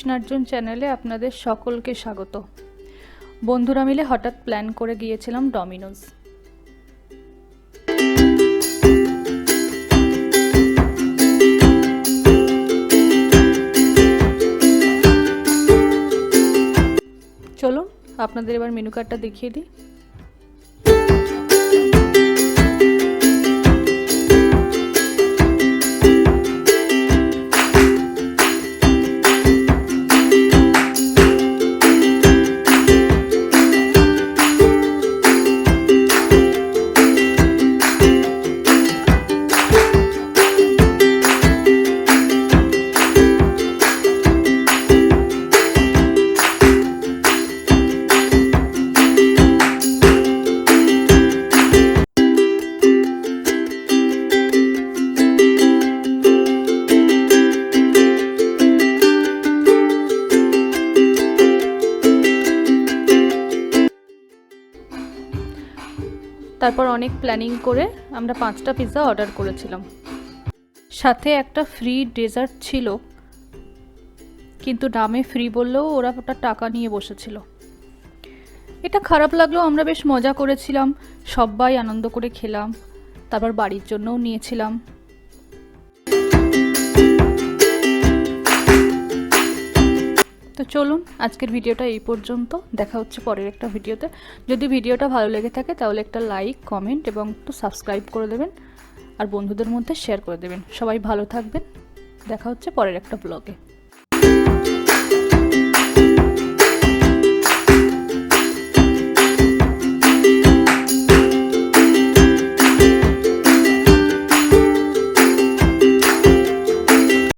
কৃষ্ণার্জুন চ্যানেলে আপনাদের সকলকে স্বাগত। বন্ধুরা মিলে হঠাৎ প্ল্যান করে গিয়েছিলাম ডমিনোজ। চলুন আপনাদের এবার মেনু কার্ডটা দেখিয়ে দিই। তারপর অনেক প্ল্যানিং করে আমরা 5টা পিৎজা অর্ডার করেছিলাম, সাথে একটা ফ্রি ডেজার্ট ছিল, কিন্তু দামে ফ্রি বললেও ওরা ওটা টাকা নিয়ে বসেছিল। এটা খারাপ লাগলেও আমরা বেশ মজা করেছিলাম, সবাই আনন্দ করে খেলাম, তারপর বাড়ির জন্যও নিয়েছিলাম। তো চলুন আজকের ভিডিওটা এই পর্যন্ত, দেখা হচ্ছে পরের একটা ভিডিওতে। যদি ভিডিওটা ভালো লেগে থাকে তাহলে একটা লাইক, কমেন্ট এবং একটু সাবস্ক্রাইব করে দেবেন আর বন্ধুদের মধ্যে শেয়ার করে দেবেন। সবাই ভালো থাকবেন, দেখা হচ্ছে পরের একটা ব্লগে।